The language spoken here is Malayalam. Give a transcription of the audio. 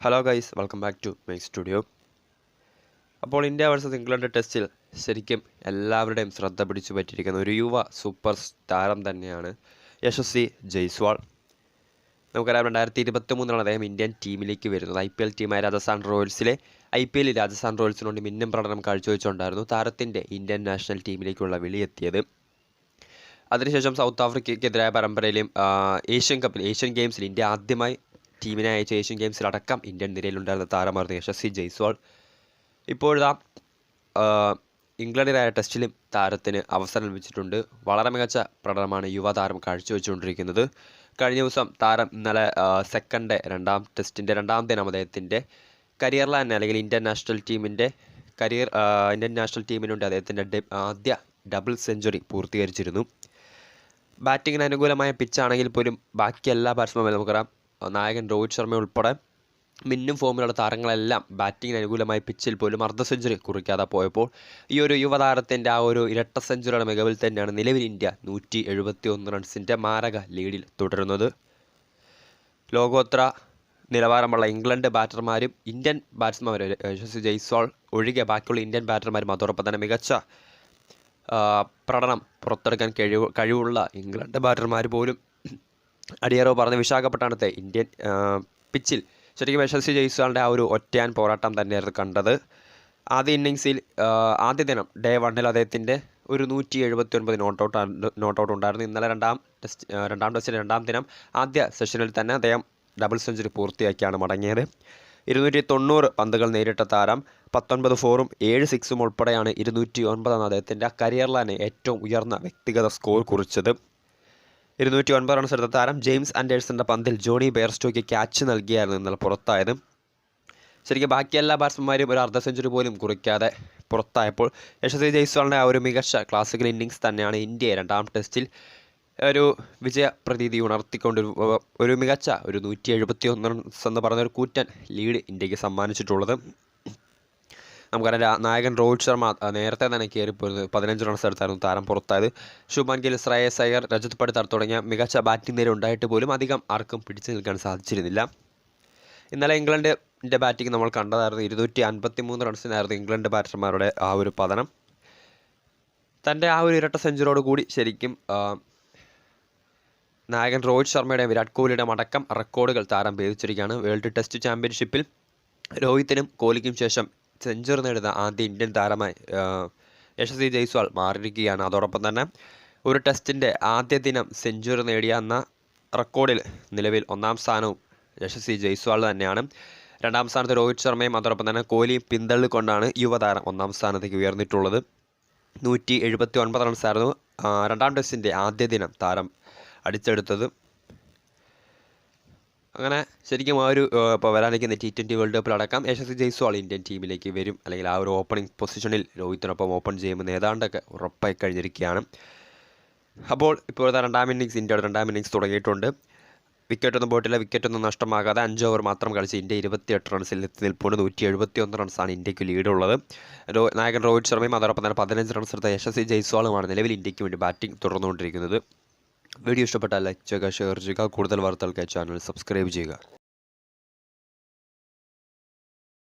Hello guys, welcome back to my studio. അപ്പോൾ ഇന്ത്യ വേഴ്സസ് ഇംഗ്ലണ്ട് ടെസ്റ്റിൽ ശരിക്കും എല്ലാവരുടെയും ശ്രദ്ധ പിടിച്ചു പറ്റിയിരിക്കുന്ന ഒരു യുവ സൂപ്പർ താരം തന്നെയാണ് യശസ്വി ജയ്സ്വാൾ. നമുക്കറിയാം 2023 അദ്ദേഹം ഇന്ത്യൻ ടീമിലേക്ക് വരുന്നത്. IPL ടീമായ രാജസ്ഥാൻ റോയൽസിലെ IPL രാജസ്ഥാൻ റോയൽസിനുവേണ്ടി മിന്നും പ്രകടനം കാഴ്ചവെച്ചുകൊണ്ടായിരുന്നു താരത്തിൻ്റെ ഇന്ത്യൻ നാഷണൽ ടീമിലേക്കുള്ള വിളിയെത്തിയത്. അതിനുശേഷം സൗത്ത് ആഫ്രിക്കയ്ക്കെതിരായ പരമ്പരയിലും ഏഷ്യൻ ഗെയിംസിൽ ഇന്ത്യ ആദ്യമായി ടീമിനെ അയച്ച ഏഷ്യൻ ഗെയിംസിലടക്കം ഇന്ത്യൻ നിരയിലുണ്ടായിരുന്ന താരമായിരുന്നു യശസ്വി ജയ്സ്വാൾ. ഇപ്പോഴാ ഇംഗ്ലണ്ടിനായ ടെസ്റ്റിലും താരത്തിന് അവസരം ലഭിച്ചിട്ടുണ്ട്. വളരെ മികച്ച പ്രകടനമാണ് യുവതാരം കാഴ്ചവെച്ചുകൊണ്ടിരിക്കുന്നത്. കഴിഞ്ഞ ദിവസം താരം ഇന്നലെ ടെസ്റ്റിൻ്റെ രണ്ടാം ദിനം അദ്ദേഹത്തിൻ്റെ കരിയറിൽ തന്നെ അല്ലെങ്കിൽ ഇന്ത്യൻ നാഷണൽ ടീമിനുണ്ട് അദ്ദേഹത്തിൻ്റെ ആദ്യ ഡബിൾ സെഞ്ചുറി പൂർത്തീകരിച്ചിരുന്നു. ബാറ്റിങ്ങിന് അനുകൂലമായ പിച്ചാണെങ്കിൽ പോലും ബാക്കി എല്ലാ ബാറ്റ്സ്മാൻമാരും നമുക്കറിയാം, നായകൻ രോഹിത് ശർമ്മ ഉൾപ്പെടെ മിന്നും ഫോമിലുള്ള താരങ്ങളെല്ലാം ബാറ്റിങ്ങിന് അനുകൂലമായ പിച്ചിൽ പോലും അർദ്ധ സെഞ്ചുറി കുറിക്കാതെ പോയപ്പോൾ ഈ ഒരു യുവതാരത്തിൻ്റെ ആ ഒരു ഇരട്ട സെഞ്ചുറിയുടെ മികവിൽ തന്നെയാണ് നിലവിൽ ഇന്ത്യ 171 റൺസിൻ്റെ മാരക ലീഡിൽ തുടരുന്നത്. ലോകോത്തര നിലവാരമുള്ള ഇംഗ്ലണ്ട് ബാറ്റർമാരും ഇന്ത്യൻ ബാറ്റ്സ്മാൻമാരും യശസ്വി ജയ്സ്വാൾ ഒഴികെ ബാക്കിയുള്ള ഇന്ത്യൻ ബാറ്റർമാരും അതോടൊപ്പം തന്നെ മികച്ച പ്രകടനം പുറത്തെടുക്കാൻ കഴിവുള്ള ഇംഗ്ലണ്ട് ബാറ്റർമാർ പോലും അടിയറവ് പറഞ്ഞ വിശാഖപട്ടണത്തെ ഇന്ത്യൻ പിച്ചിൽ ശരിക്കും യശസ്വി ജയ്സ്വാളിൻ്റെ ആ ഒരു ഒറ്റയാൻ പോരാട്ടം തന്നെയായിരുന്നു കണ്ടത്. ആദ്യ ദിനം ഡേ 1 അദ്ദേഹത്തിൻ്റെ ഒരു 179 നോട്ട് ഔട്ട് ഉണ്ടായിരുന്നു. ഇന്നലെ രണ്ടാം ടെസ്റ്റിൻ്റെ രണ്ടാം ദിനം ആദ്യ സെഷനിൽ തന്നെ അദ്ദേഹം ഡബിൾ സെഞ്ചുറി പൂർത്തിയാക്കിയാണ് മടങ്ങിയത്. 290 പന്തുകൾ നേരിട്ട താരം 19 ഫോറും 7 സിക്സും ഉൾപ്പെടെയാണ് 209 അദ്ദേഹത്തിൻ്റെ കരിയറിൽ തന്നെ ഏറ്റവും ഉയർന്ന വ്യക്തിഗത സ്കോർ കുറിച്ചത്. 209 റൺസ് എടുത്ത താരം ജെയിംസ് ആൻഡേഴ്സൻ്റെ പന്തിൽ ജോണി ബെയർസ്റ്റോയ്ക്ക് ക്യാച്ച് നൽകിയായിരുന്നു ഇന്നലെ പുറത്തായത്. ശരിക്കും ബാക്കി എല്ലാ ബാറ്റ്സ്മാൻമാരും ഒരു അർദ്ധ സെഞ്ചുറി പോലും കുറിക്കാതെ പുറത്തായപ്പോൾ യശസ്വി ജയ്സ്വാളിൻ്റെ ആ ഒരു മികച്ച ക്ലാസിക്കൽ ഇന്നിങ്സ് തന്നെയാണ് ഇന്ത്യയെ രണ്ടാം ടെസ്റ്റിൽ ഒരു വിജയ പ്രതീതി ഉണർത്തിക്കൊണ്ട് ഒരു മികച്ച ഒരു 171 റൺസ് എന്ന് പറഞ്ഞ ഒരു കൂറ്റൻ ലീഡ് ഇന്ത്യക്ക് സമ്മാനിച്ചിട്ടുള്ളത്. നമുക്കറിയാം, നായകൻ രോഹിത് ശർമ്മ നേരത്തെ തന്നെ കയറിപ്പോയിരുന്നത് 15 റൺസ് എടുത്തായിരുന്നു താരം പുറത്തായത്. ശുഭ്മാൻ ഗിൽ, ശ്രേയസ് അയ്യർ, രജത് പടിത്തർ തുടങ്ങിയ മികച്ച ബാറ്റിംഗ് നിര ഉണ്ടായിട്ട് പോലും അധികം ആർക്കും പിടിച്ചു നിൽക്കാൻ സാധിച്ചിരുന്നില്ല. ഇന്നലെ ഇംഗ്ലണ്ടിൻ്റെ ബാറ്റിംഗ് നമ്മൾ കണ്ടതായിരുന്നു. 253 റൺസിനായിരുന്നു ഇംഗ്ലണ്ട് ബാറ്റർമാരുടെ ആ ഒരു പതനം. തൻ്റെ ആ ഒരു ഇരട്ട സെഞ്ചുറിയോട് കൂടി ശരിക്കും നായകൻ രോഹിത് ശർമ്മയുടെയും വിരാട് കോഹ്ലിയുടെയും അടക്കം റെക്കോർഡുകൾ താരം ഭേദിച്ചിരിക്കുകയാണ്. വേൾഡ് ടെസ്റ്റ് ചാമ്പ്യൻഷിപ്പിൽ രോഹിത്തിനും കോഹ്ലിക്കും ശേഷം സെഞ്ചുറി നേടുന്ന ആദ്യ ഇന്ത്യൻ താരമായി യശസ്വി ജയ്സ്വാൾ മാറിയിരിക്കുകയാണ്. അതോടൊപ്പം തന്നെ ഒരു ടെസ്റ്റിൻ്റെ ആദ്യ ദിനം സെഞ്ചുറി നേടിയ എന്ന റെക്കോർഡിൽ നിലവിൽ ഒന്നാം സ്ഥാനവും യശസ്വി ജയ്സ്വാൾ തന്നെയാണ്. രണ്ടാം സ്ഥാനത്ത് രോഹിത് ശർമ്മയും അതോടൊപ്പം തന്നെ കോഹ്ലിയും പിന്തള്ളിക്കൊണ്ടാണ് യുവതാരം ഒന്നാം സ്ഥാനത്തേക്ക് ഉയർന്നിട്ടുള്ളത്. 179 റൺസായിരുന്നു രണ്ടാം ടെസ്റ്റിൻ്റെ ആദ്യ ദിനം താരം അടിച്ചെടുത്തത്. അങ്ങനെ ശരിക്കും ആ ഒരു ഇപ്പോൾ വരാനിരിക്കുന്ന T20 വേൾഡ് കപ്പിലടക്കം യശസ്വി ജയ്സ്വാൾ ഇന്ത്യൻ ടീമിലേക്ക് വരും, അല്ലെങ്കിൽ ആ ഒരു ഓപ്പണിംഗ് പൊസിഷനിൽ രോഹിത്തിനൊപ്പം ഓപ്പൺ ചെയ്യുമെന്ന് ഏതാണ്ടൊക്കെ ഉറപ്പായി കഴിഞ്ഞിരിക്കുകയാണ്. അപ്പോൾ ഇപ്പോഴത്തെ ഇന്ത്യയുടെ രണ്ടാം ഇന്നിങ്സ് തുടങ്ങിയിട്ടുണ്ട്. വിക്കറ്റൊന്നും പോയിട്ടില്ല. വിക്കറ്റൊന്നും നഷ്ടമാകാതെ 5 ഓവർ മാത്രം കളിച്ച് ഇന്ത്യ 28 റൺസിൽ എത്തി നിൽപ്പുണ്ട്. 171 റൺസാണ് ഇന്ത്യക്ക് ലീഡുള്ളത്. നായകൻ രോഹിത് ശർമ്മയും അതോടൊപ്പം തന്നെ 15 റൺസ് എടുത്ത യശസ്വി ജയ്സ്വാളുമാണ് നിലവിൽ ഇന്ത്യക്ക് വേണ്ടി ബാറ്റിംഗ് തുടർന്നുകൊണ്ടിരിക്കുന്നത്. വീഡിയോ ഇഷ്ടപ്പെട്ടാൽ ലൈക്ക് ചെയ്യുക, ഷെയർ ചെയ്യുക. കൂടുതൽ വാർത്തകൾക്കായി ചാനൽ സബ്സ്ക്രൈബ് ചെയ്യുക.